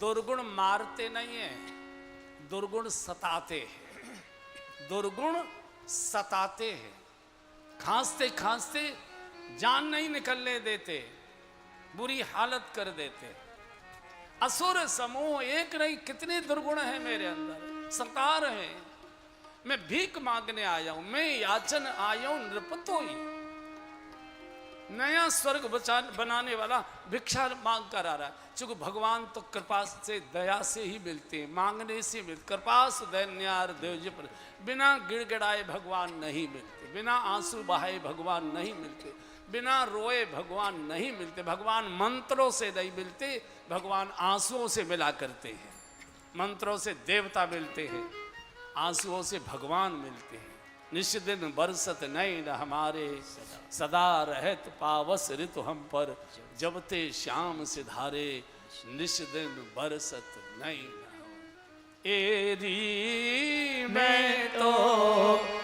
दुर्गुण मारते नहीं है, दुर्गुण सताते हैं। दुर्गुण सताते हैं, खांसते खांसते जान नहीं निकलने देते, बुरी हालत कर देते। असुर समूह एक नहीं कितने दुर्गुण हैं मेरे अंदर, सता रहे हैं। मैं भीख मांगने आया हूं, मैं याचन आया हूं नृपतोई। नया स्वर्ग बनाने वाला भिक्षा मांग कर आ रहा है। चूंकि भगवान तो कृपा से दया से ही मिलते हैं, मांगने से मिलते। कृपा सुदैन्यार देवजी पर बिना गिड़गिड़ाए भगवान नहीं मिलते, बिना आंसू बहाए भगवान नहीं मिलते, बिना रोए भगवान नहीं मिलते। भगवान मंत्रों से नहीं मिलते, भगवान आंसुओं से मिला करते हैं। मंत्रों से देवता मिलते हैं, आंसुओं से भगवान मिलते हैं। निष्दिन बरसत नैन हमारे, सदा रहत पावस ऋतु हम पर। जब ते श्याम सिधारे, निष्दिन बरसत नैन। एरी मैं तो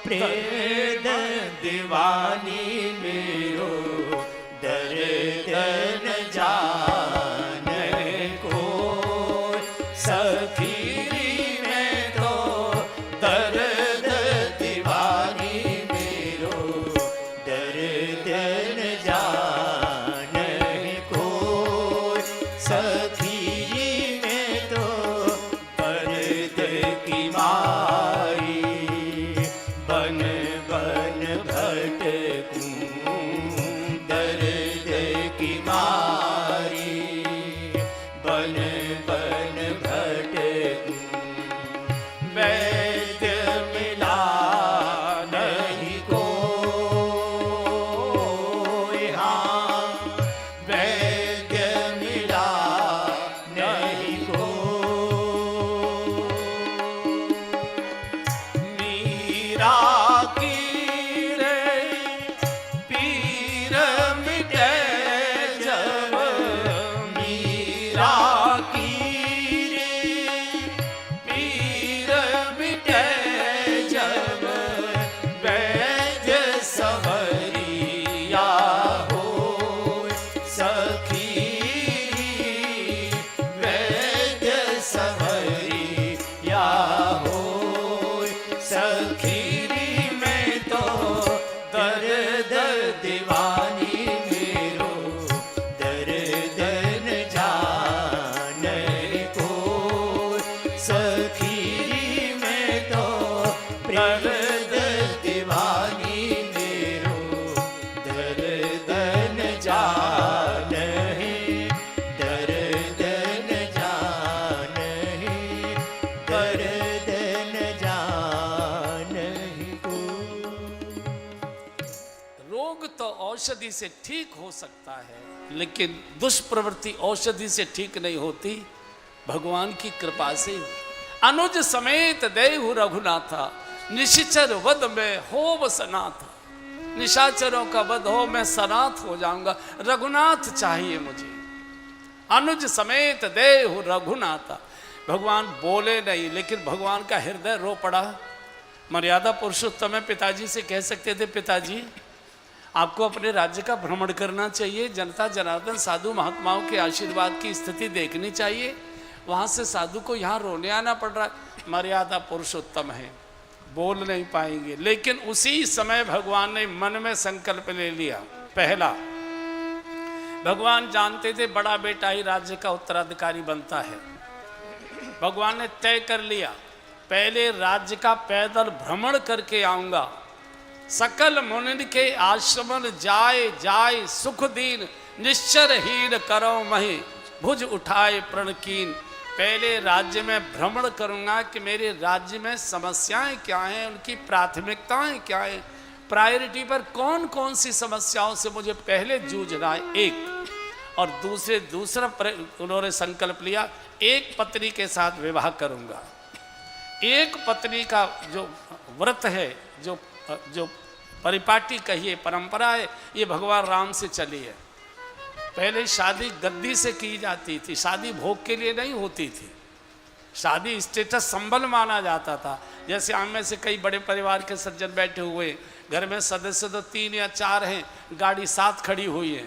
प्रेद दीवानी मेरो, दर्द न जाने को सखी। मैं तो दर्द दीवानी मेरो, दर्द न जाने को सखी। मैं तो दर्द की मारी बन बन भटकूं, दर्द की मारी बन बन भटकूं। वैद्य मिला नहीं कोई, हाँ वैद्य मिला नहीं कोई। मीरा की रे पीर मिटे जब, मीरा की रे पीर मिटे जब। वैद्य सवरिया हो सखी, वैद्य सवरिया हो सखी। मैं तो दर्द दीवानी मेरो, दर्द न जाने को सखी। मैं तो दर्द दीवानी मेरो, दर्द न जाने, दर्द न जाने, दर्द न जाने को। रोग तो औषधि से ठीक हो सकता है, लेकिन दुष्प्रवृत्ति औषधि से ठीक नहीं होती, भगवान की कृपा से। अनुज समेत देहु रघुनाथा, निशिचर वध में हो सनाथा। निशाचरों का वध हो, मैं सनाथ हो जाऊंगा। रघुनाथ चाहिए मुझे। अनुज समेत देहु रघुनाथा। भगवान बोले नहीं, लेकिन भगवान का हृदय रो पड़ा। मर्यादा पुरुषोत्तम है, पिताजी से कह सकते थे, पिताजी आपको अपने राज्य का भ्रमण करना चाहिए, जनता जनार्दन साधु महात्माओं के आशीर्वाद की स्थिति देखनी चाहिए। वहाँ से साधु को यहाँ रोने आना पड़ रहा है। मर्यादा पुरुषोत्तम है, बोल नहीं पाएंगे। लेकिन उसी समय भगवान ने मन में संकल्प ले लिया। पहला, भगवान जानते थे बड़ा बेटा ही राज्य का उत्तराधिकारी बनता है। भगवान ने तय कर लिया, पहले राज्य का पैदल भ्रमण करके आऊंगा। सकल मुनि के आश्रमन जाए जाए, सुख दीन निश्चर हीन करो मही, भुज उठाए प्रणकीन। पहले राज्य में भ्रमण करूंगा कि मेरे राज्य में समस्याएं क्या हैं, उनकी प्राथमिकताएं क्या हैं, प्रायोरिटी पर कौन कौन सी समस्याओं से मुझे पहले जूझना है। एक और दूसरा उन्होंने संकल्प लिया, एक पत्नी के साथ विवाह करूंगा। एक पत्नी का जो व्रत है, जो परिपाटी कहिए, परंपरा है, ये भगवान राम से चली है। पहले शादी गद्दी से की जाती थी, शादी भोग के लिए नहीं होती थी। शादी स्टेटस संबल माना जाता था। जैसे हम में से कई बड़े परिवार के सज्जन बैठे हुए, घर में सदस्य तो 3 या 4 हैं, गाड़ी 7 खड़ी हुई है,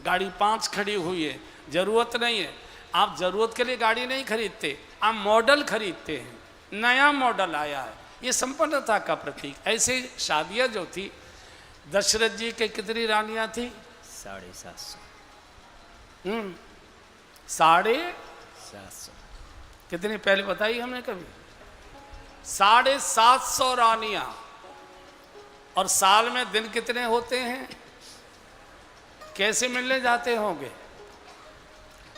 गाड़ी 5 खड़ी हुई है, जरूरत नहीं है। आप जरूरत के लिए गाड़ी नहीं खरीदते, आप मॉडल खरीदते हैं, नया मॉडल आया है, ये संपन्नता का प्रतीक। ऐसे शादियां जो थी, दशरथ जी के कितनी रानियां थी? 750। 750 कितनी पहले बताई हमने कभी? 750 रानियां। और साल में दिन कितने होते हैं? कैसे मिलने जाते होंगे?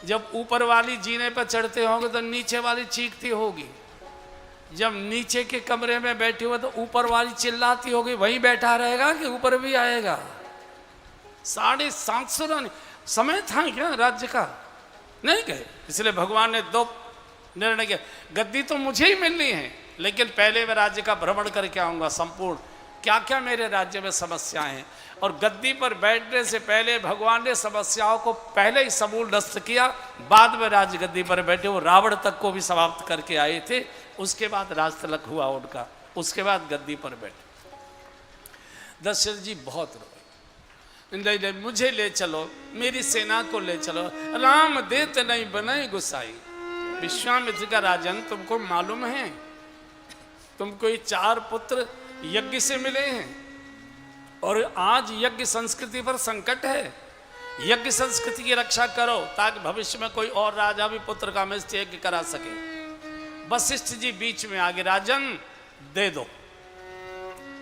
जब ऊपर वाली जीने पर चढ़ते होंगे तो नीचे वाली चीखती होगी, जब नीचे के कमरे में बैठे हुए तो ऊपर वाली चिल्लाती होगी, वहीं बैठा रहेगा कि ऊपर भी आएगा? 750 रानी। समय था क्या राज्य का? नहीं गए। इसलिए भगवान ने 2 निर्णय किया, गद्दी तो मुझे ही मिलनी है, लेकिन पहले मैं राज्य का भ्रमण करके आऊंगा संपूर्ण, क्या क्या मेरे राज्य में समस्याएं हैं। और गद्दी पर बैठने से पहले भगवान ने समस्याओं को पहले ही समूल नष्ट किया, बाद में राज गद्दी पर बैठे वो रावण तक को भी समाप्त करके आए थे। उसके बाद राज तिलक हुआ उनका, उसके बाद गद्दी पर बैठे। दशरथ जी बहुत रोए, नहीं नहीं मुझे ले चलो, मेरी सेना को ले चलो, राम देत नहीं बनाए गुसाई। विश्वामित्र का राजन, तुमको मालूम है, तुमको ये 4 पुत्र यज्ञ से मिले हैं, और आज यज्ञ संस्कृति पर संकट है। यज्ञ संस्कृति की रक्षा करो ताकि भविष्य में कोई और राजा भी पुत्र का अमिष्ट यज्ञ करा सके। वशिष्ठ जी बीच में आगे, राजन दे दो।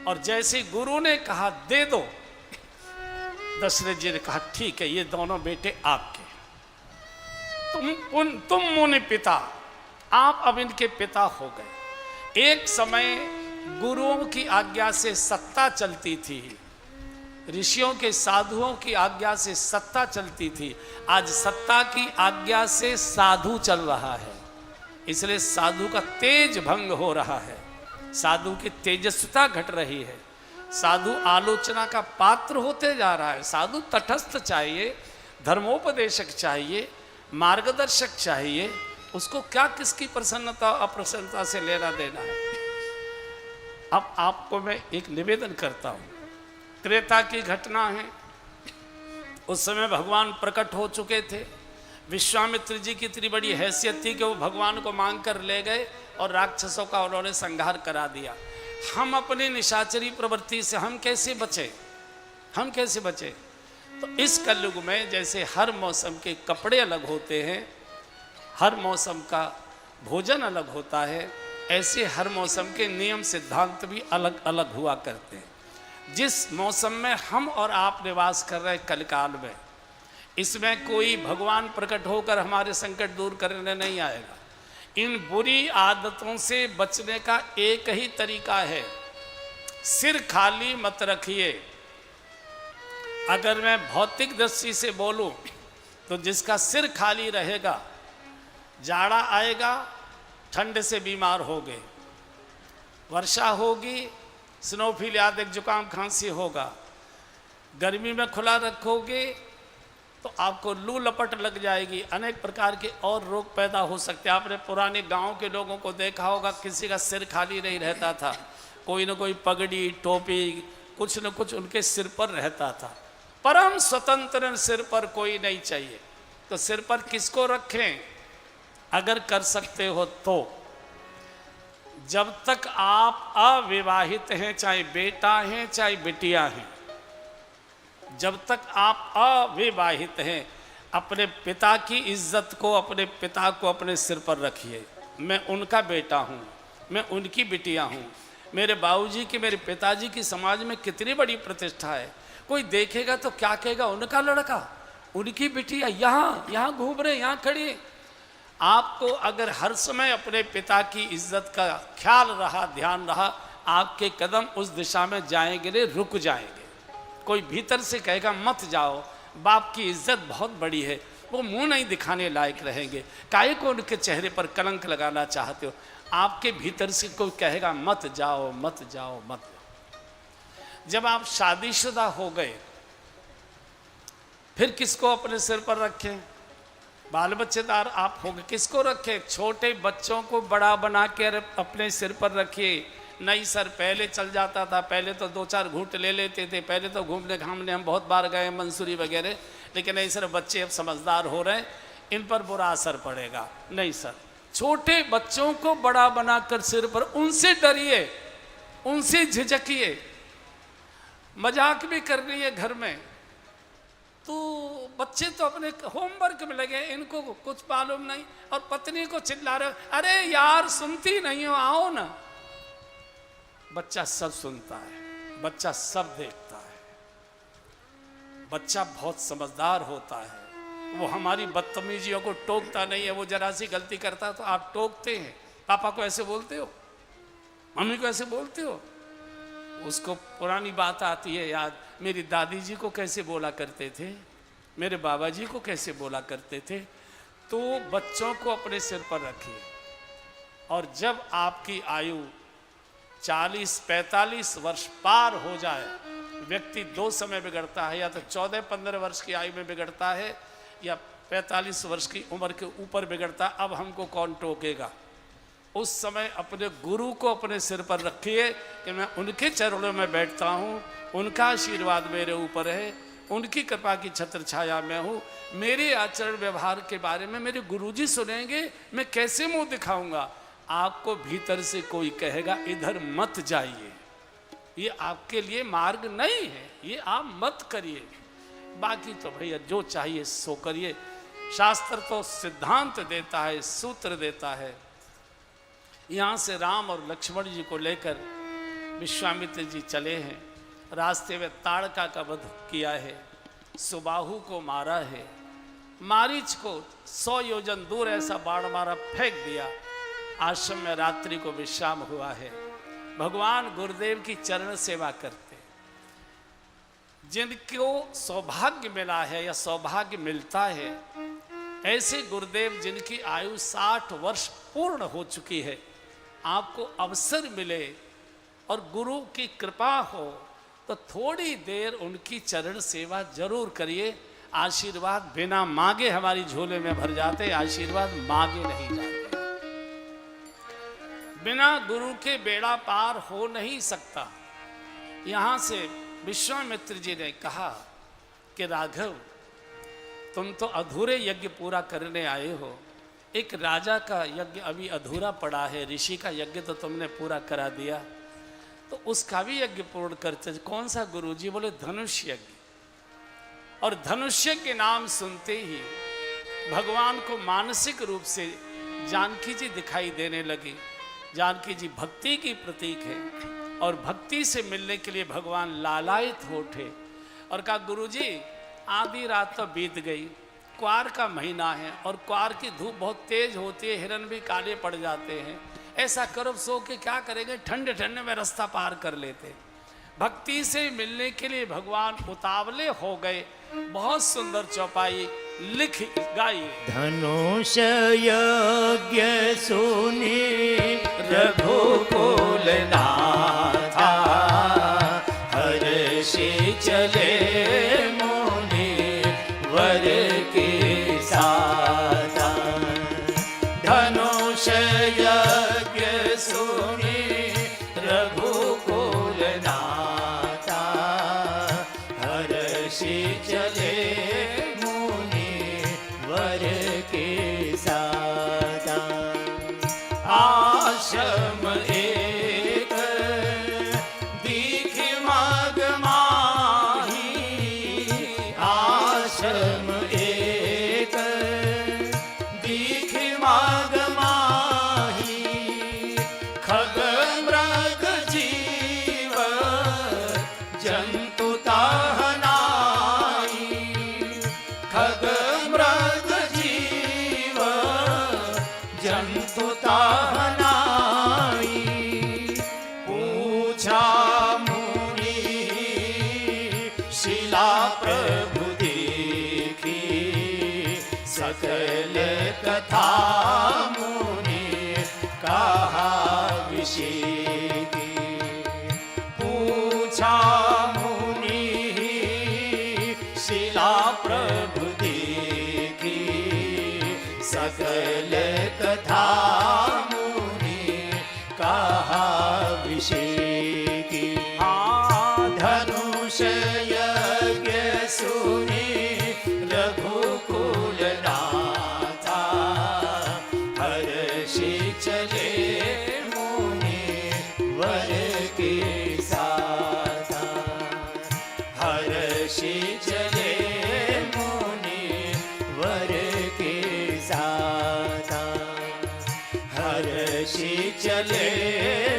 और जैसे गुरु ने कहा दे दो, दशरथ जी ने कहा ठीक है, ये दोनों बेटे आपके। तुम मुनि पिता, आप अब इनके पिता हो गए। एक समय गुरुओं की आज्ञा से सत्ता चलती थी, ऋषियों के साधुओं की आज्ञा से सत्ता चलती थी। आज सत्ता की आज्ञा से साधु चल रहा है, इसलिए साधु का तेज भंग हो रहा है, साधु की तेजस्विता घट रही है, साधु आलोचना का पात्र होते जा रहा है। साधु तटस्थ चाहिए, धर्मोपदेशक चाहिए, मार्गदर्शक चाहिए। उसको क्या किसकी प्रसन्नता अप्रसन्नता से लेना देना है। अब आपको मैं एक निवेदन करता हूँ, त्रेता की घटना है। उस समय भगवान प्रकट हो चुके थे। विश्वामित्र जी की इतनी बड़ी हैसियत थी कि वो भगवान को मांग कर ले गए और राक्षसों का उन्होंने संहार करा दिया। हम अपनी निशाचरी प्रवृत्ति से हम कैसे बचे? हम कैसे बचे? तो इस कलयुग में जैसे हर मौसम के कपड़े अलग होते हैं, हर मौसम का भोजन अलग होता है, ऐसे हर मौसम के नियम सिद्धांत भी अलग अलग हुआ करते हैं। जिस मौसम में हम और आप निवास कर रहे हैं कलकाल में, इसमें कोई भगवान प्रकट होकर हमारे संकट दूर करने नहीं आएगा। इन बुरी आदतों से बचने का एक ही तरीका है, सिर खाली मत रखिए। अगर मैं भौतिक दृष्टि से बोलूं तो जिसका सिर खाली रहेगा, जाड़ा आएगा, ठंड से बीमार हो गए, वर्षा होगी, स्नोफिल आदि जुकाम खांसी होगा, गर्मी में खुला रखोगे तो आपको लू लपट लग जाएगी, अनेक प्रकार के और रोग पैदा हो सकते हैं। आपने पुराने गांव के लोगों को देखा होगा, किसी का सिर खाली नहीं रहता था, कोई न कोई पगड़ी टोपी कुछ न कुछ उनके सिर पर रहता था। परम स्वतंत्र सिर पर कोई नहीं चाहिए। तो सिर पर किसको रखें? अगर कर सकते हो तो जब तक आप अविवाहित हैं, चाहे बेटा हैं चाहे बिटिया हैं, जब तक आप अविवाहित हैं, अपने पिता की इज्जत को, अपने पिता को अपने सिर पर रखिए। मैं उनका बेटा हूँ, मैं उनकी बिटिया हूँ। मेरे बाबूजी की, मेरे पिताजी की समाज में कितनी बड़ी प्रतिष्ठा है। कोई देखेगा तो क्या कहेगा? उनका लड़का, उनकी बिटिया यहाँ घूम रहे, यहाँ खड़ी है। आपको अगर हर समय अपने पिता की इज्जत का ख्याल रहा, ध्यान रहा, आपके कदम उस दिशा में जाएंगे नहीं, रुक जाएंगे। कोई भीतर से कहेगा मत जाओ, बाप की इज्जत बहुत बड़ी है, वो मुंह नहीं दिखाने लायक रहेंगे। काहे को उनके चेहरे पर कलंक लगाना चाहते हो? आपके भीतर से कोई कहेगा मत जाओ मत जाओ मत जाओ। जब आप शादीशुदा हो गए, फिर किसको अपने सिर पर रखें? बाल बच्चेदार आप हो गए, किसको रखें? छोटे बच्चों को बड़ा बना के अपने सिर पर रखिए। नहीं सर, पहले चल जाता था, पहले तो 2-4 घूंट ले लेते थे, पहले तो घूमने घामने हम बहुत बार गए, मंसूरी वगैरह, लेकिन नहीं सर, बच्चे अब समझदार हो रहे हैं, इन पर बुरा असर पड़ेगा। नहीं सर, छोटे बच्चों को बड़ा बनाकर सिर पर, उनसे डरिए, उनसे झिझकिए। मजाक भी कर रही है घर में, तो बच्चे तो अपने होमवर्क में लगे, इनको कुछ मालूम नहीं, और पत्नी को चिल्ला रहे, अरे यार सुनती नहीं हो, आओ ना। बच्चा सब सुनता है, बच्चा सब देखता है, बच्चा बहुत समझदार होता है। वो हमारी बदतमीजियों को टोकता नहीं है। वो जरा सी गलती करता तो आप टोकते हैं, पापा को ऐसे बोलते हो, मम्मी को ऐसे बोलते हो। उसको पुरानी बात आती है याद, मेरी दादी जी को कैसे बोला करते थे, मेरे बाबा जी को कैसे बोला करते थे। तो बच्चों को अपने सिर पर रखिए, और जब आपकी आयु 40-45 वर्ष पार हो जाए, व्यक्ति दो समय बिगड़ता है, या तो 14-15 वर्ष की आयु में बिगड़ता है, या 45 वर्ष की उम्र के ऊपर बिगड़ता। अब हमको कौन टोकेगा? उस समय अपने गुरु को अपने सिर पर रखिए कि मैं उनके चरणों में बैठता हूँ, उनका आशीर्वाद मेरे ऊपर है, उनकी कृपा की छत्र छाया में हूँ। मेरे आचरण व्यवहार के बारे में मेरे गुरुजी सुनेंगे, मैं कैसे मुंह दिखाऊंगा? आपको भीतर से कोई कहेगा इधर मत जाइए, ये आपके लिए मार्ग नहीं है, ये आप मत करिए। बाकी तो भैया जो चाहिए सो करिए। शास्त्र तो सिद्धांत देता है, सूत्र देता है। यहाँ से राम और लक्ष्मण जी को लेकर विश्वामित्र जी चले हैं, रास्ते में ताड़का का वध किया है, सुबाहु को मारा है, मारीच को 100 योजन दूर ऐसा बाण मारा, फेंक दिया। आश्रम में रात्रि को विश्राम हुआ है। भगवान गुरुदेव की चरण सेवा करते, जिनको सौभाग्य मिला है या सौभाग्य मिलता है, ऐसे गुरुदेव जिनकी आयु 60 वर्ष पूर्ण हो चुकी है, आपको अवसर मिले और गुरु की कृपा हो तो थोड़ी देर उनकी चरण सेवा जरूर करिए। आशीर्वाद बिना मांगे हमारी झोले में भर जाते, आशीर्वाद मांगे नहीं जाते। बिना गुरु के बेड़ा पार हो नहीं सकता। यहाँ से विश्वामित्र जी ने कहा कि राघव, तुम तो अधूरे यज्ञ पूरा करने आए हो। एक राजा का यज्ञ अभी अधूरा पड़ा है, ऋषि का यज्ञ तो तुमने पूरा करा दिया, तो उसका भी यज्ञ पूर्ण करते। कौन सा गुरुजी? बोले धनुष यज्ञ। और धनुष्य के नाम सुनते ही भगवान को मानसिक रूप से जानकी जी दिखाई देने लगी। जानकी जी भक्ति की प्रतीक है, और भक्ति से मिलने के लिए भगवान लालायित हो उठे और कहा, गुरुजी आधी रात तो बीत गई, क्वार का महीना है और क्वार की धूप बहुत तेज होती है, हिरन भी काले पड़ जाते हैं, ऐसा करो सो के क्या करेंगे, ठंडे ठंडे में रास्ता पार कर लेते। भक्ति से मिलने के लिए भगवान उतावले हो गए। बहुत सुंदर चौपाई लिख गाई। धनुष यज्ञ सुनि रघुकुल नाथा, हर्षि चले मुनि वर के साथा। धनुष यज्ञ सुनि रघुकुल नाथा, हर्षि चले वर के साथा। आश्रम एक दीख माग माही, आश्रम एक दीख माग माही। खग मृग जीव जंतु ताह नाही, खग जंतु ताह नाही। पूछा मुनि शिला प्रभु देखी, सकल कथा मुनि कहा विषेकी। पूछा मुनि शिला प्रभु देखी, सकल कथा मुनि कहा विषेकी। धनुष यज्ञ सुनि रघुकुल नाथा, से चले मुनि वर के साथ, हर से चले मुनि वर के साथ, हर से चले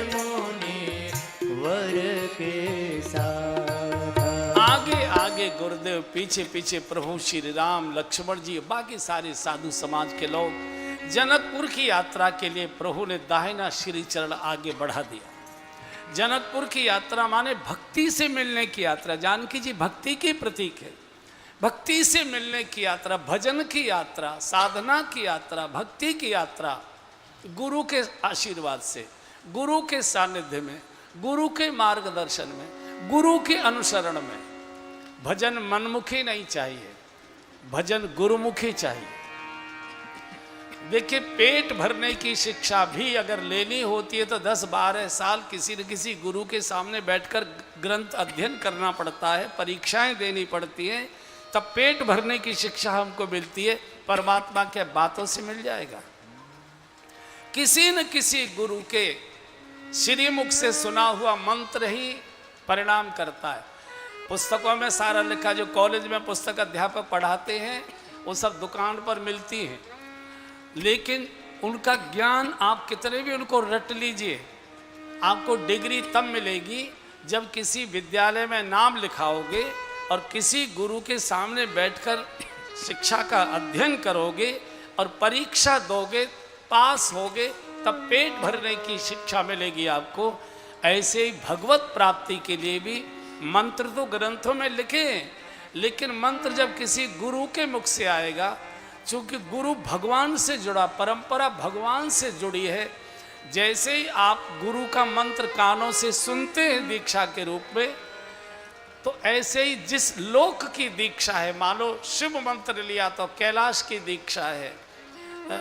मुनि वर के साथ। आगे आगे गुरुदेव, पीछे पीछे प्रभु श्री राम, लक्ष्मण जी, बाकी सारे साधु समाज के लोग जनकपुर की यात्रा के लिए प्रभु ने दाहिना श्री चरण आगे बढ़ा दिया। जनकपुर की यात्रा माने भक्ति से मिलने की यात्रा। जानकी जी भक्ति की प्रतीक है, भक्ति से मिलने की यात्रा, भजन की यात्रा, साधना की यात्रा, भक्ति की यात्रा, गुरु के आशीर्वाद से, गुरु के सानिध्य में, गुरु के मार्गदर्शन में, गुरु के अनुसरण में। भजन मनमुखी नहीं चाहिए, भजन गुरुमुखी चाहिए। देखिए, पेट भरने की शिक्षा भी अगर लेनी होती है तो 10-12 साल किसी न किसी गुरु के सामने बैठकर ग्रंथ अध्ययन करना पड़ता है, परीक्षाएं देनी पड़ती हैं, तब पेट भरने की शिक्षा हमको मिलती है। परमात्मा के बातों से मिल जाएगा। किसी न किसी गुरु के श्रीमुख से सुना हुआ मंत्र ही परिणाम करता है। पुस्तकों में सारा लिखा, जो कॉलेज में पुस्तक अध्यापक पढ़ाते हैं वो सब दुकान पर मिलती हैं, लेकिन उनका ज्ञान आप कितने भी उनको रट लीजिए, आपको डिग्री तब मिलेगी जब किसी विद्यालय में नाम लिखाओगे और किसी गुरु के सामने बैठकर शिक्षा का अध्ययन करोगे और परीक्षा दोगे, पास होगे, तब पेट भरने की शिक्षा मिलेगी आपको। ऐसे ही भगवत प्राप्ति के लिए भी मंत्र तो ग्रंथों में लिखे, लेकिन मंत्र जब किसी गुरु के मुख से आएगा, चूंकि गुरु भगवान से जुड़ा, परंपरा भगवान से जुड़ी है, जैसे ही आप गुरु का मंत्र कानों से सुनते हैं दीक्षा के रूप में, तो ऐसे ही जिस लोक की दीक्षा है, मान लो शिव मंत्र लिया तो कैलाश की दीक्षा है,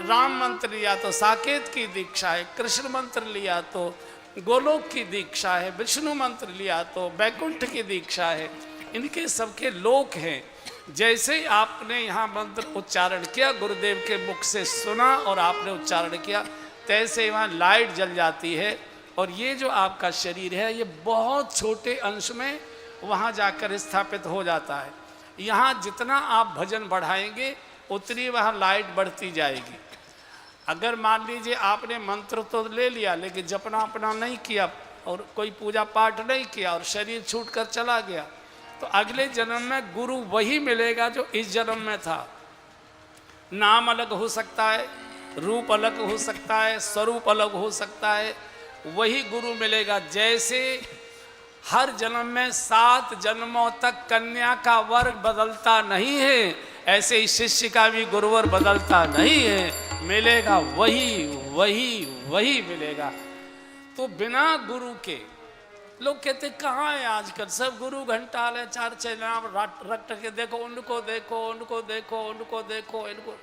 राम मंत्र लिया तो साकेत की दीक्षा है, कृष्ण मंत्र लिया तो गोलोक की दीक्षा है, विष्णु मंत्र लिया तो बैकुंठ की दीक्षा है, इनके सबके लोक हैं। जैसे ही आपने यहाँ मंत्र उच्चारण किया, गुरुदेव के मुख से सुना और आपने उच्चारण किया, तैसे वहाँ लाइट जल जाती है और ये जो आपका शरीर है ये बहुत छोटे अंश में वहाँ जाकर स्थापित हो जाता है। यहाँ जितना आप भजन बढ़ाएंगे उतनी वहाँ लाइट बढ़ती जाएगी। अगर मान लीजिए आपने मंत्र तो ले लिया लेकिन जपना अपना नहीं किया और कोई पूजा पाठ नहीं किया और शरीर छूट कर चला गया, तो अगले जन्म में गुरु वही मिलेगा जो इस जन्म में था। नाम अलग हो सकता है, रूप अलग हो सकता है, स्वरूप अलग हो सकता है, वही गुरु मिलेगा। जैसे हर जन्म में 7 जन्मों तक कन्या का वर बदलता नहीं है, ऐसे ही शिष्य का भी गुरुवर बदलता नहीं है, मिलेगा वही वही वही मिलेगा। तो बिना गुरु के, लोग कहते कहाँ है आजकल, सब गुरु घंटाल है, 4-6 नाम रट के देखो, उनको देखो, उनको देखो, उनको देखो, इनको।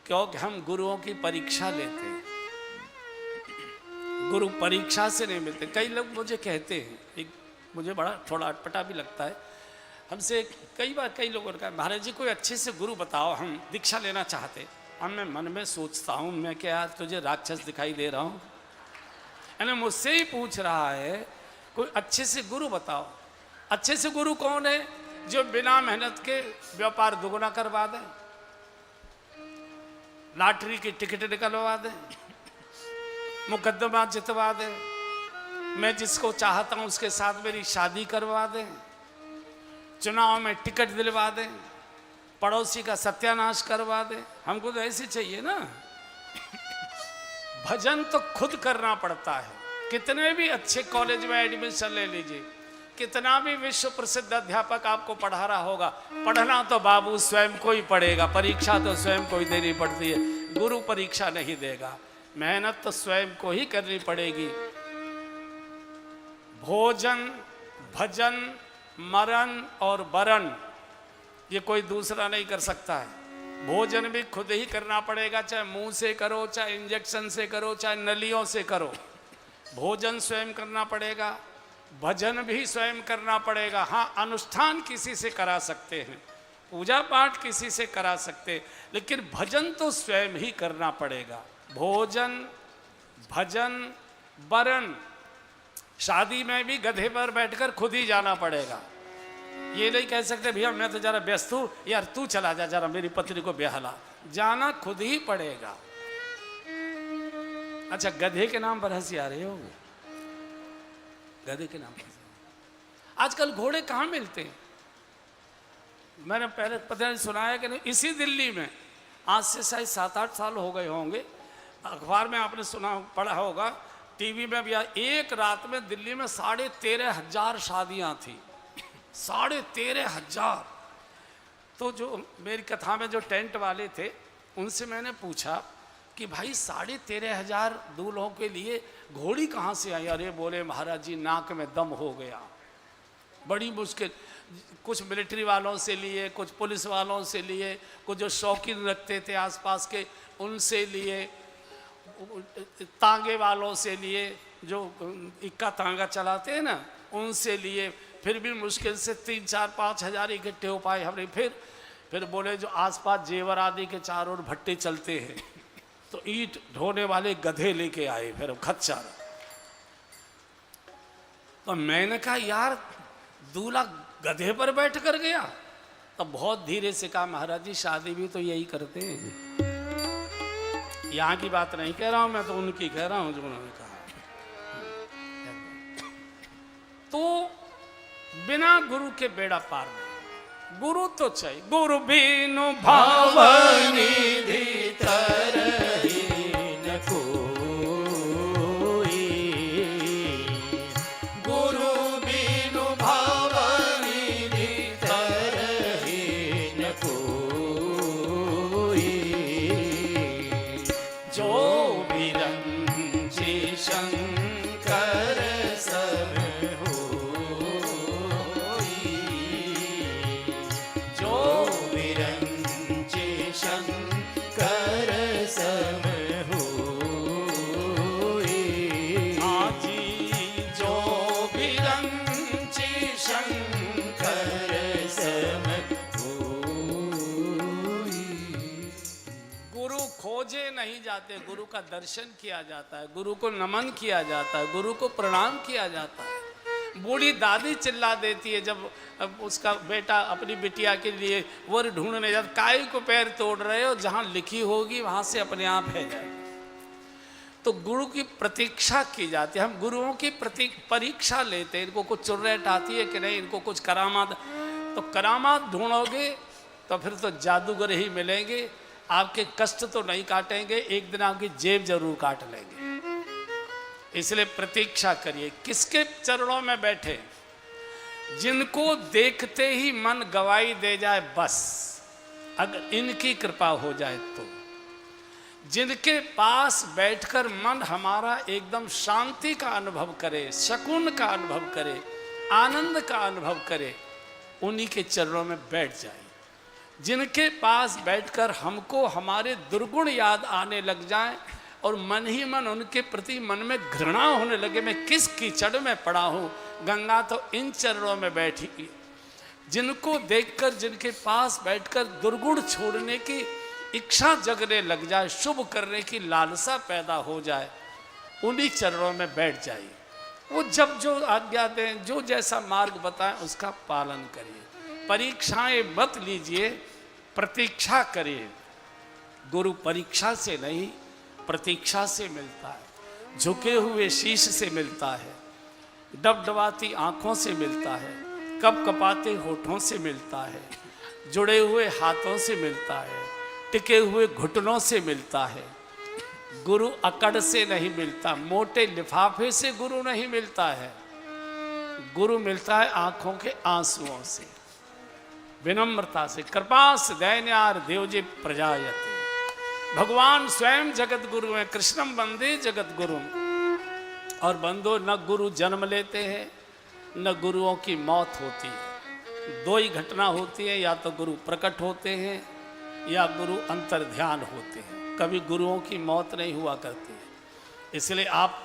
क्योंकि हम गुरुओं की परीक्षा लेते हैं, गुरु परीक्षा से नहीं मिलते। कई लोग मुझे कहते हैं, एक मुझे बड़ा थोड़ा अटपटा भी लगता है, हमसे कई बार कई लोगों ने कहा महाराज जी कोई अच्छे से गुरु बताओ, हम दीक्षा लेना चाहते। अब मैं मन में सोचता हूँ, मैं क्या यार तुझे राक्षस दिखाई दे रहा हूँ? यानी मुझसे ही पूछ रहा है कोई अच्छे से गुरु बताओ। अच्छे से गुरु कौन है? जो बिना मेहनत के व्यापार दुगुना करवा दे, लॉटरी की टिकट निकलवा दे, मुकदमा जितवा दे, मैं जिसको चाहता हूं उसके साथ मेरी शादी करवा दे, चुनाव में टिकट दिलवा दे, पड़ोसी का सत्यानाश करवा दे। हमको तो ऐसे चाहिए ना। भजन तो खुद करना पड़ता है। कितने भी अच्छे कॉलेज में एडमिशन ले लीजिए, कितना भी विश्व प्रसिद्ध अध्यापक आपको पढ़ा रहा होगा, पढ़ना तो बाबू स्वयं को ही पड़ेगा, परीक्षा तो स्वयं को ही देनी पड़ती है। गुरु परीक्षा नहीं देगा, मेहनत तो स्वयं को ही करनी पड़ेगी। भोजन, भजन, मरण और बरण ये कोई दूसरा नहीं कर सकता है। भोजन भी खुद ही करना पड़ेगा, चाहे मुंह से करो, चाहे इंजेक्शन से करो, चाहे नलियों से करो, भोजन स्वयं करना पड़ेगा, भजन भी स्वयं करना पड़ेगा। हाँ, अनुष्ठान किसी से करा सकते हैं, पूजा पाठ किसी से करा सकते हैं, लेकिन भजन तो स्वयं ही करना पड़ेगा। भोजन, भजन, वरण, शादी में भी गधे पर बैठकर खुद ही जाना पड़ेगा। ये नहीं कह सकते भैया मैं तो जरा व्यस्त हूं, यार तू चला जा जरा मेरी पत्नी को ब्याहला, जाना खुद ही पड़ेगा। अच्छा, गधे के नाम पर हंसी आ रही होगी, गधे के नाम पर। आजकल घोड़े कहाँ मिलते हैं? मैंने पहले पता नहीं सुनाया कि नहीं, इसी दिल्ली में आज से शायद 7-8 साल हो गए होंगे, अखबार में आपने सुना पढ़ा होगा, टीवी में भी एक रात में दिल्ली में 13,500 शादियां थी। 13,500। तो जो मेरी कथा में जो टेंट वाले थे उनसे मैंने पूछा कि भाई 13,500 दूल्हों के लिए घोड़ी कहाँ से आई? अरे बोले महाराज जी नाक में दम हो गया, बड़ी मुश्किल। कुछ मिलिट्री वालों से लिए, कुछ पुलिस वालों से लिए, कुछ जो शौकीन रखते थे आसपास के उनसे लिए, तांगे वालों से लिए, जो इक्का तांगा चलाते हैं ना उनसे लिए, फिर भी मुश्किल से 3-4-5 हज़ार इकट्ठे हो पाए हमने। फिर बोले जो आसपास जेवर आदि के चारों ओर भट्टे चलते हैं तो ईंट ढोने वाले गधे लेके आए, फिर खच्चर। तो मैंने कहा यार दूल्हा गधे पर बैठ कर गया। तब बहुत धीरे से कहा महाराज जी शादी भी तो यही करते हैं। यहाँ की बात नहीं कह रहा हूं मैं, तो उनकी कह रहा हूं जो उन्होंने कहा। तो बिना गुरु के बेड़ा पार नहीं। गुरु तो चाहिए, गुरु बिनु भावनिधि तरहि न कोई, गुरु बिनु भावनिधि तरहि न कोई, जो विरंचि शंकर सब खोजे नहीं जाते, गुरु का दर्शन किया जाता है, गुरु को नमन किया जाता है, गुरु को प्रणाम किया जाता है। बूढ़ी दादी चिल्ला देती है जब उसका बेटा अपनी बिटिया के लिए वर ढूंढने जाता, काय को पैर तोड़ रहे हो, जहां लिखी होगी वहां से अपने आप है जाएगी। तो गुरु की प्रतीक्षा की जाती है। हम गुरुओं की परीक्षा लेते हैं, इनको कुछ चुर्रैट आती है कि नहीं, इनको कुछ करामात। तो करामात ढूंढोगे तो फिर तो जादूगर ही मिलेंगे, आपके कष्ट तो नहीं काटेंगे, एक दिन आपकी जेब जरूर काट लेंगे। इसलिए प्रतीक्षा करिए। किसके चरणों में बैठे? जिनको देखते ही मन गवाही दे जाए, बस अगर इनकी कृपा हो जाए तो। जिनके पास बैठकर मन हमारा एकदम शांति का अनुभव करे, सुकून का अनुभव करे, आनंद का अनुभव करे, उन्हीं के चरणों में बैठ जाए। जिनके पास बैठकर हमको हमारे दुर्गुण याद आने लग जाए और मन ही मन उनके प्रति मन में घृणा होने लगे, मैं किस कीचड़ में पड़ा हूँ, गंगा तो इन चरणों में बैठी। जिनको देखकर, जिनके पास बैठकर दुर्गुण छोड़ने की इच्छा जगने लग जाए, शुभ करने की लालसा पैदा हो जाए, उन्हीं चरणों में बैठ जाइए। वो जब जो आज्ञा दें, जो जैसा मार्ग बताएं उसका पालन करिए। परीक्षाएं मत लीजिए, प्रतीक्षा करिए। गुरु परीक्षा से नहीं, प्रतीक्षा से मिलता है, झुके हुए शीश से मिलता है, डबडबाती आंखों से मिलता है, कपकपाते होठों से मिलता है, जुड़े हुए हाथों से मिलता है, टिके हुए घुटनों से मिलता है। गुरु अकड़ से नहीं मिलता, मोटे लिफाफे से गुरु नहीं मिलता है। गुरु मिलता है आंखों के आंसुओं से, विनम्रता से। कृपास दैन्यार देवजी प्रजायते। भगवान स्वयं जगत गुरु हैं। कृष्णम वंदे जगत गुरु। और बंदो, न गुरु जन्म लेते हैं न गुरुओं की मौत होती है। दो ही घटना होती है, या तो गुरु प्रकट होते हैं या गुरु अंतर्ध्यान होते हैं। कभी गुरुओं की मौत नहीं हुआ करती है। इसलिए आप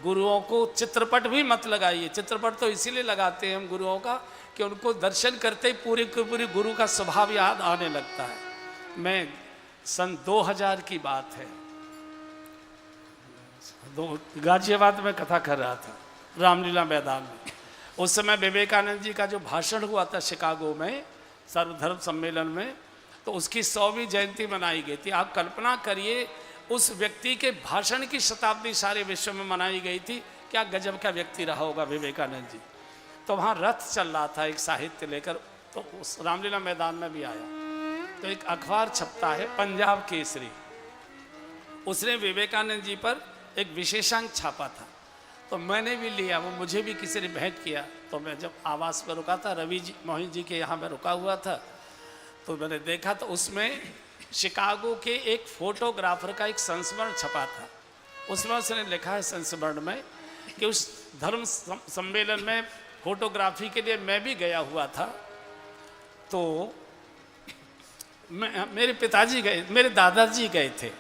गुरुओं को चित्रपट भी मत लगाइए। चित्रपट तो इसीलिए लगाते हैं हम गुरुओं का कि उनको दर्शन करते ही पूरी की पूरी गुरु का स्वभाव याद आने लगता है। मैं सन 2000 की बात है, तो गाजियाबाद में कथा कर रहा था, रामलीला मैदान में। उस समय विवेकानंद जी का जो भाषण हुआ था शिकागो में सर्वधर्म सम्मेलन में, तो उसकी 100वीं जयंती मनाई गई थी। आप कल्पना करिए, उस व्यक्ति के भाषण की शताब्दी सारे विश्व में मनाई गई थी। क्या गजब का व्यक्ति रहा होगा विवेकानंद जी। तो वहाँ रथ चल रहा था एक साहित्य लेकर, तो उस रामलीला मैदान में भी आया। तो एक अखबार छपता है पंजाब केसरी, उसने विवेकानंद जी पर एक विशेषांक छापा था। तो मैंने भी लिया, वो मुझे भी किसी ने भेंट किया। तो मैं जब आवास पर रुका था, रवि जी मोहित जी के यहाँ मैं रुका हुआ था, तो मैंने देखा तो उसमें शिकागो के एक फोटोग्राफर का एक संस्मरण छपा था। उसमें उसने लिखा है संस्मरण में कि उस धर्म सम्मेलन में फोटोग्राफी के लिए मैं भी गया हुआ था। तो मेरे पिताजी गए, मेरे दादाजी गए थे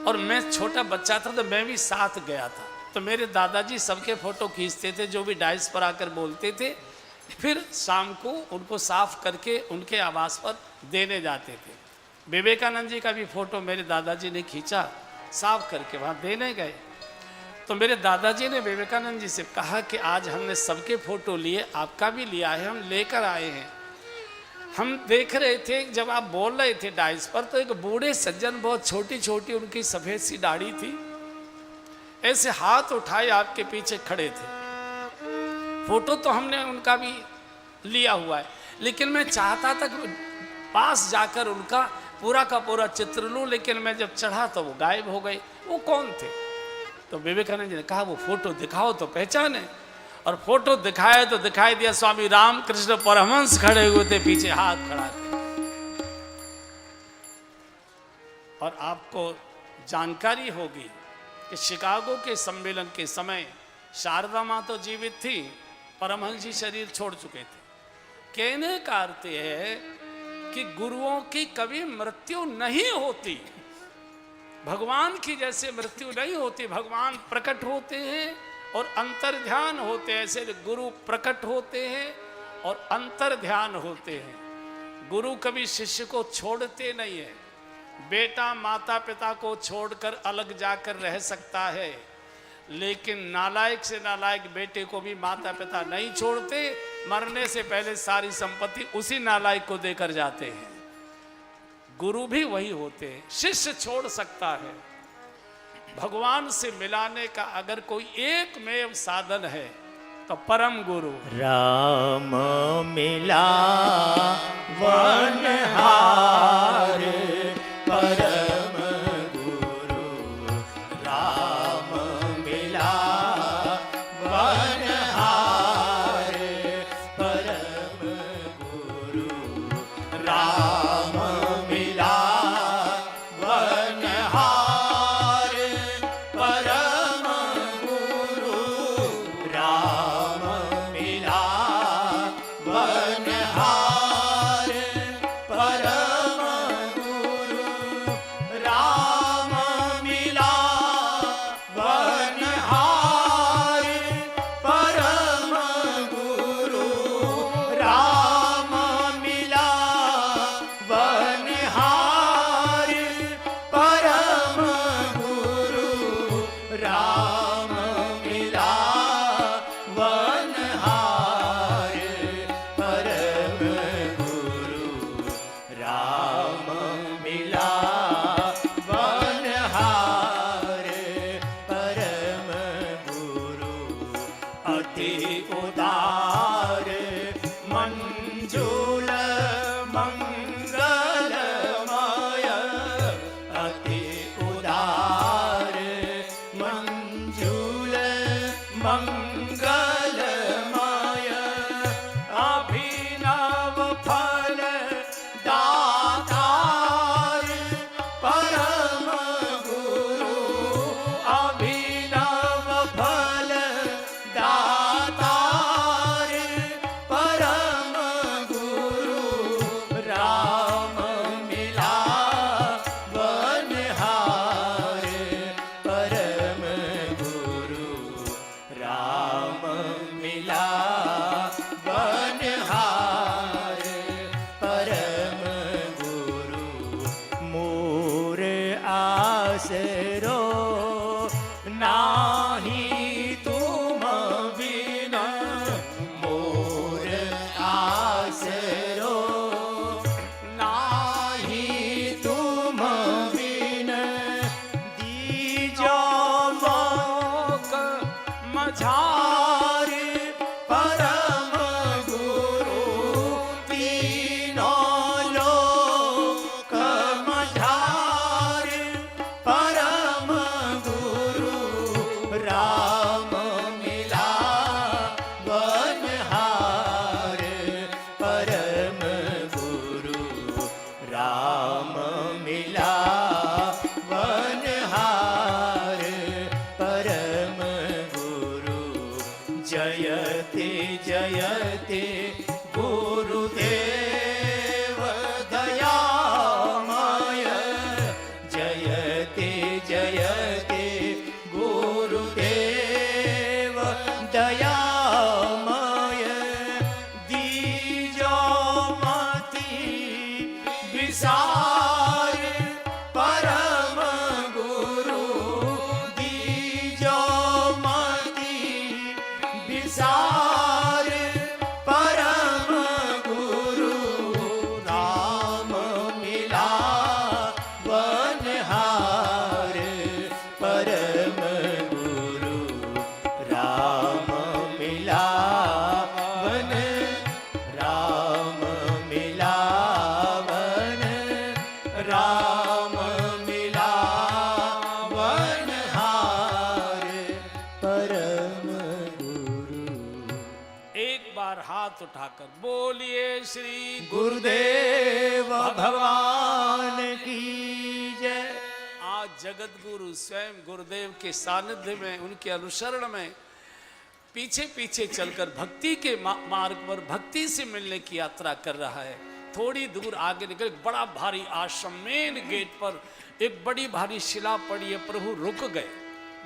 और मैं छोटा बच्चा था, तो मैं भी साथ गया था। तो मेरे दादाजी सबके फ़ोटो खींचते थे जो भी डाइस पर आकर बोलते थे, फिर शाम को उनको साफ करके उनके आवास पर देने जाते थे। विवेकानंद जी का भी फ़ोटो मेरे दादाजी ने खींचा, साफ करके वहाँ देने गए। तो मेरे दादाजी ने विवेकानंद जी से कहा कि आज हमने सबके फ़ोटो लिए, आपका भी लिया है, हम लेकर आए हैं। हम देख रहे थे जब आप बोल रहे थे डाइस पर, तो एक बूढ़े सज्जन, बहुत छोटी छोटी उनकी सफ़ेद सी दाढ़ी थी, ऐसे हाथ उठाए आपके पीछे खड़े थे। फोटो तो हमने उनका भी लिया हुआ है, लेकिन मैं चाहता था कि पास जाकर उनका पूरा का पूरा चित्र लूं, लेकिन मैं जब चढ़ा तो वो गायब हो गए। वो कौन थे? तो विवेकानंद जी ने कहा वो फोटो दिखाओ तो पहचाने। और फोटो दिखाया तो दिखाई दिया स्वामी रामकृष्ण परमहंस खड़े हुए थे, पीछे हाथ खड़ा थे। और आपको जानकारी होगी कि शिकागो के सम्मेलन के समय शारदा माँ तो जीवित थी, परमहंस जी शरीर छोड़ चुके थे। कहने का अर्थ है कि गुरुओं की कभी मृत्यु नहीं होती, भगवान की जैसे मृत्यु नहीं होती। भगवान प्रकट होते हैं और अंतर्ध्यान होते हैं, ऐसे गुरु प्रकट होते हैं और अंतर्ध्यान होते हैं। गुरु कभी शिष्य को छोड़ते नहीं है। बेटा माता पिता को छोड़कर अलग जाकर रह सकता है, लेकिन नालायक से नालायक बेटे को भी माता पिता नहीं छोड़ते। मरने से पहले सारी संपत्ति उसी नालायक को देकर जाते हैं। गुरु भी वही होते हैं। शिष्य छोड़ सकता है। भगवान से मिलाने का अगर कोई एकमेव साधन है तो परम गुरु। राम मिला वनहार परम गुरु, राम मिला वनहार परम गुरु, राम मिला वनहार परम गुरु, राम मिला वनहार परम गुरु, राम मिला वनहार परम गुरु, राम मिला वनहार परम गुरु, राम मिला वनहार परम गुरु, राम मिला वनहार परम गुरु। अति उदार मंजुल मंगलमय, अति उदार मंजुल मंगलमय, अभिनव फल दातार परम गुरु, अभिनव फल दातार परम गुरु, राम मिला वनहार परम गुरु, राम मिला वनहार परम गुरु। मोर आसरो नाही तुम बिना मोर आसरो, नाही तुम बिन दीजो लोक मझार परम गुरु तीनों लोक मझार परम गुरु राम मिला वनहार, परम गुरु राम मिला वनहार, परम गुरु जयते जयते गुरुदेव दयामय, जयते जयते गुरुदेव दयामय, दीजो मति विसार परम गुरु, दीजो मति विसार परम गुरु राम मिला वनहार, परम गुरु राम मिला वन, राम मिला वन, राम मिला वनहार, परम गुरु। एक बार हाथ उठाकर बोलिए श्री गुरुदेव भगवान की जय। आज जगत गुरु स्वयं गुरुदेव के सानिध्य में, उनके अनुसरण में पीछे पीछे चलकर भक्ति के मार्ग पर भक्ति से मिलने की यात्रा कर रहा है। थोड़ी दूर आगे निकल एक बड़ा भारी आश्रम, मेन गेट पर एक बड़ी भारी शिला पड़ी है। प्रभु रुक गए,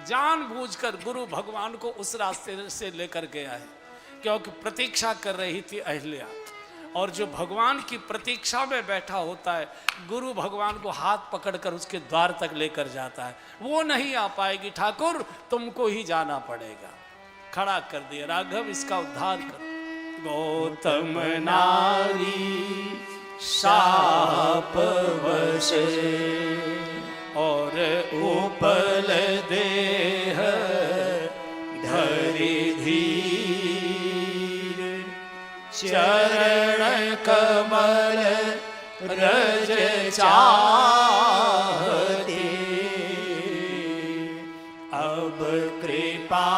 जानबूझकर गुरु भगवान को उस रास्ते से लेकर गया है, क्योंकि प्रतीक्षा कर रही थी अहिल्या। और जो भगवान की प्रतीक्षा में बैठा होता है, गुरु भगवान को हाथ पकड़कर उसके द्वार तक लेकर जाता है। वो नहीं आ पाएगी ठाकुर, तुमको ही जाना पड़ेगा। खड़ा कर दिया, राघव इसका उद्धार कर। गौतम नारी शाप वश और उपल देह धरि धीर, चरण कमल रज चाहते, अब कृपा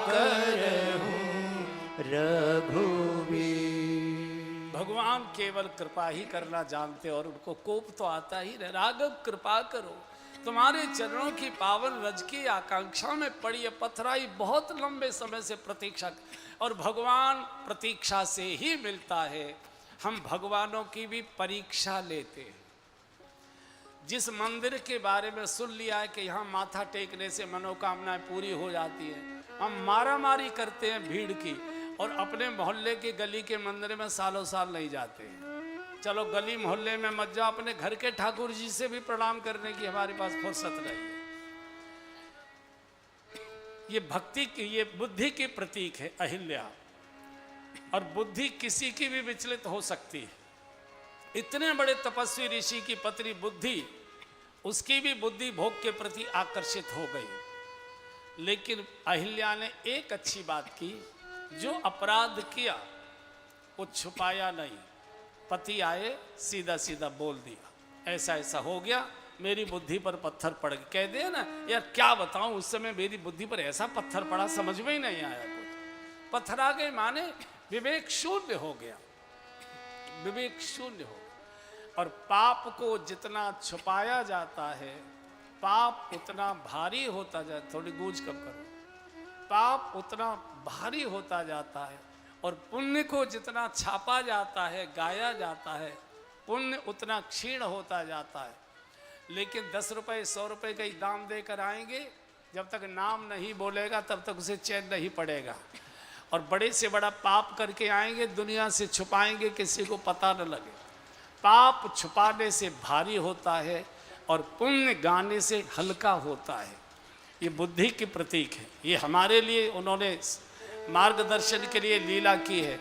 करहूं रघुवीर। भगवान केवल कृपा ही करना जानते और उनको कोप तो आता ही रहे। राघव कृपा करो, तुम्हारे चरणों की पावन रज की आकांक्षा में पड़ी है पथराई बहुत लंबे समय से प्रतीक्षा, और भगवान प्रतीक्षा से ही मिलता है। हम भगवानों की भी परीक्षा लेते हैं। जिस मंदिर के बारे में सुन लिया है कि यहाँ माथा टेकने से मनोकामनाएं पूरी हो जाती है, हम मारामारी करते हैं भीड़ की, और अपने मोहल्ले के गली के मंदिर में सालों साल नहीं जाते हैं। चलो गली मोहल्ले में मत जाओ, अपने घर के ठाकुर जी से भी प्रणाम करने की हमारे पास फुर्सत नहीं है। ये भक्ति की, ये बुद्धि की प्रतीक है अहिल्या, और बुद्धि किसी की भी विचलित हो सकती है। इतने बड़े तपस्वी ऋषि की पत्नी बुद्धि, उसकी भी बुद्धि भोग के प्रति आकर्षित हो गई। लेकिन अहिल्या ने एक अच्छी बात की, जो अपराध किया वो छुपाया नहीं। पति आए, सीधा सीधा बोल दिया, ऐसा ऐसा हो गया, मेरी बुद्धि पर पत्थर पड़ गए। कह दे ना यार, क्या बताऊं, उस समय मेरी बुद्धि पर ऐसा पत्थर पड़ा, समझ में ही नहीं आया कुछ। पत्थर आ गए माने विवेक शून्य हो गया, विवेक शून्य हो गया। और पाप को जितना छुपाया जाता है, पाप उतना भारी होता जाता, थोड़ी गूंज कम करो, पाप उतना भारी होता जाता है। और पुण्य को जितना छापा जाता है, गाया जाता है, पुण्य उतना क्षीण होता जाता है। लेकिन 10 रुपए 100 रुपए का ही दाम देकर आएंगे, जब तक नाम नहीं बोलेगा तब तक उसे चैन नहीं पड़ेगा। और बड़े से बड़ा पाप करके आएंगे, दुनिया से छुपाएंगे, किसी को पता न लगे। पाप छुपाने से भारी होता है और पुण्य गाने से हल्का होता है। ये बुद्धि की प्रतीक है। ये हमारे लिए उन्होंने मार्गदर्शन के लिए लीला की है।